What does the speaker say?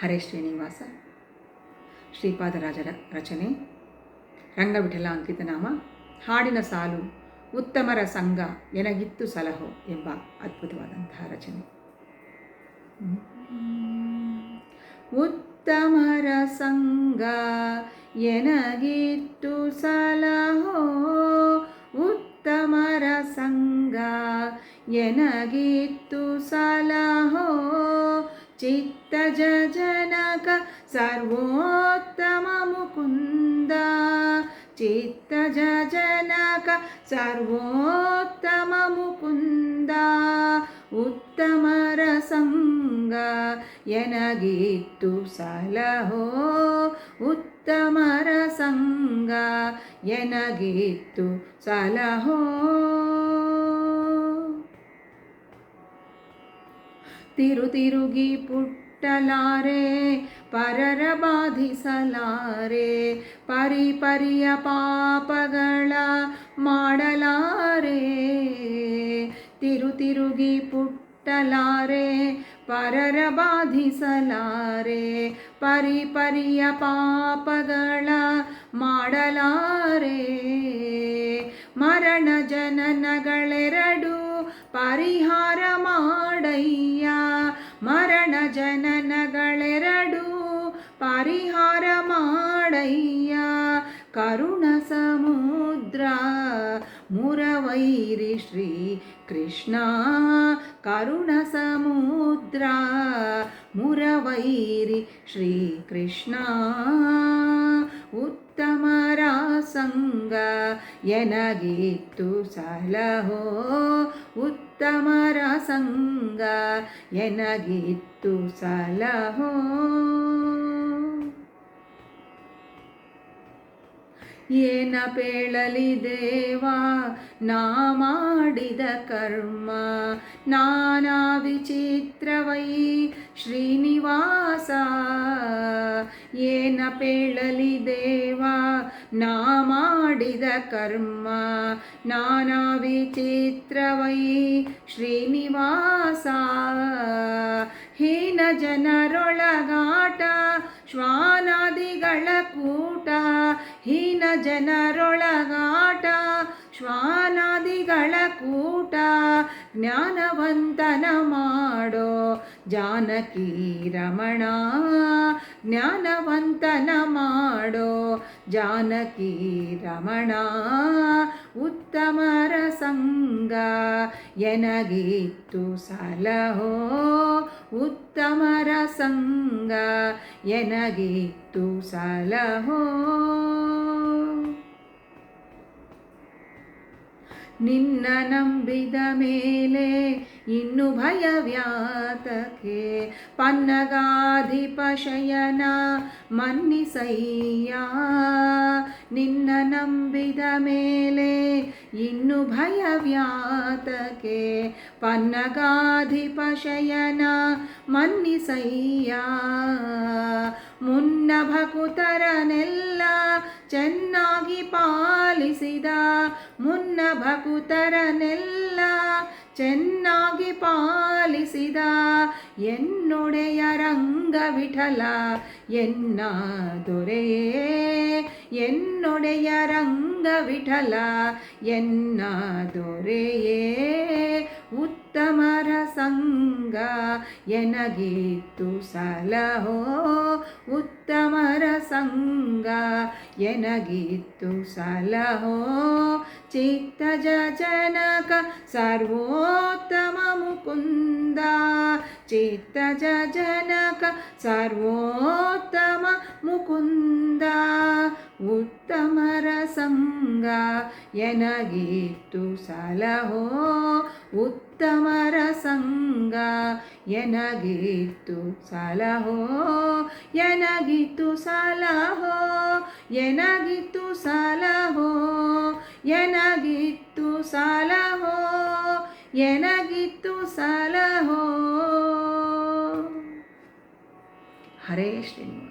ಹರೇ ಶ್ರೀನಿವಾಸ. ಶ್ರೀಪಾದರಾಜರ ರಚನೆ. ರಂಗವಿಠಲ ಅಂಕಿತನಾಮ. ಹಾಡಿನ ಸಾಲು ಉತ್ತಮರ ಸಂಘ ಎನಗಿತ್ತು ಸಲಹೋ ಎಂಬ ಅದ್ಭುತವಾದಂತಹ ರಚನೆ. ಉತ್ತಮರ ಸಂಘ ಎನಗಿತ್ತು ಸಲಹೋ, ಉತ್ತಮರ ಸಂಘ ಎನಗಿತ್ತು ಸಲಹೋ, ಚಿತ್ತಜ ಜನಕ ಸರ್ವೋತ್ತಮ ಮುಕುಂದ, ಚಿತ್ತಜ ಜನಕ ಸರ್ವೋತ್ತಮ ಮುಕುಂದ, ಉತ್ತಮರ ಸಂಘ ಎನಗಿತ್ತು ಸಲಹೋ, ಉತ್ತಮರ ಸಂಘ ಎನಗಿತ್ತು ಸಲಹೋ. ತಿರುಗಿ ಪುಟ್ಟಲಾರೆ ಪರರ ಬಾಧಿಸಲಾರೆ, ಪರಿಯ ಪಾಪಗಳ ಮಾಡಲಾರೆ. ತಿರುಗಿ ಪುಟ್ಟಲಾರೆ ಪರರ ಬಾಧಿಸಲಾರೆ, ಪರಿಯ ಪಾಪಗಳ ಮಾಡಲಾರೆ. ಮರಣ ಜನನಗಳೆರಡು ಪರಿಹಾರ ಮಾಡಯ್ಯ, ಮರಣ ಜನನಗಳೆರಡು ಪರಿಹಾರ ಮಾಡಯ್ಯ. ಕರುಣ ಸಮುದ್ರ ಮುರವೈರಿ ಶ್ರೀ ಕೃಷ್ಣ, ಕರುಣ ಸಮುದ್ರ ಮುರವೈರಿ ಶ್ರೀ ಕೃಷ್ಣ. ಉತ್ತಮರ ಸಂಘ ಎನಗಿತ್ತು ಸಲಹೋ, ಉತ್ತಮರ ಸಂಘ ಎನಗಿತ್ತು ಸಲಹೋ. ಏನ ಪೇಳಲಿ ದೇವಾ ನಾ ಮಾಡಿದ ಕರ್ಮ, ನಾನಾ ವಿಚಿತ್ರವೈ ಶ್ರೀನಿವಾಸ. ಏನ ಪೇಳಲಿ ದೇವಾ ನಾ ಮಾಡಿದ ಕರ್ಮ, ನಾನಾ ವಿಚಿತ್ರವೈ ಶ್ರೀನಿವಾಸ. ಹೀನ ಜನರೊಳಗಾಟ ಶ್ವಾನಾದಿಗಳ ಕೂಟ, ಹೀನ ಜನರೊಳಗಾಟ ಶ್ವಾನಾದಿಗಳ ಕೂಟ. ಜ್ಞಾನವಂತನ ಮಾಡೋ ಜಾನಕಿ ರಮಣ, ಜ್ಞಾನವಂತನ ಮಾಡೋ ಜಾನಕಿ ರಮಣ. ಉತ್ತಮರ ಸಂಘ ಎನಗಿತ್ತು ಸಲಹೋ, ಉತ್ತಮರ ಸಂಘ ಎನಗಿತ್ತು ಸಲಹೋ. ನಿನ್ನ ನಂಬಿದ ಮೇಲೆ ಇನ್ನು ಭಯವ್ಯಾತಕ್ಕೆ, ಪನ್ನಗಾಧಿಪ ಶಯನ ಮನ್ನಿಸಯ್ಯ. ನಿನ್ನ ನಂಬಿದ ಮೇಲೆ ಇನ್ನು ಭಯವ್ಯಾತಕ್ಕೆ, ಪನ್ನಗಾಧಿಪ ಶಯನ ಮನ್ನಿಸಯ್ಯ. ಮುನ್ನ ಭಕುತರನೆಲ್ಲ ಚೆನ್ನಾಗಿ ಪಾಲಿಸಿದ, ಮುನ್ನ ಭಕುತರನೆಲ್ಲ ಚೆನ್ನಾಗಿ ಪಾಲಿಸಿದ. ಎನ್ನೊಡೆಯ ರಂಗ ವಿಠಲ ಎನ್ನ ದೊರೆಯೇ, ಎನ್ನೊಡೆಯ ರಂಗ ವಿಠಲ ಎನ್ನ ದೊರೆಯೇ. ಉತ್ತಮರ ಸಂಘ ಎನಗಿತ್ತು ಸಲಹೋ, ಉತ್ತಮರ ಸಂಘ ಎನಗಿತ್ತು ಸಲಹೋ. ಚಿತ್ತಜ ಜನಕ ಸರ್ವೋತ್ತಮ ಮುಕುಂದ, ಚಿತ್ತಜ ಜನಕ ಸರ್ವೋತ್ತಮ ಮುಕುಂದ. ಉತ್ತಮರ ಸಂಘ ಎನಗಿತ್ತು ಸಲಹೋ, ಉತ್ತಮರ ಸಂಘ ಎನಗಿತ್ತು ಸಲಹೋ. ಎನಗಿತ್ತು ಸಲಹೋ, ಎನಗಿತ್ತು ಸಲಹೋ, ಎನಗಿತ್ತು ಸಲಹೋ, ಎನಗಿತ್ತು ಸಲಹೋ. ಹರೇ ಶ್ರೀನಿವಾಸ.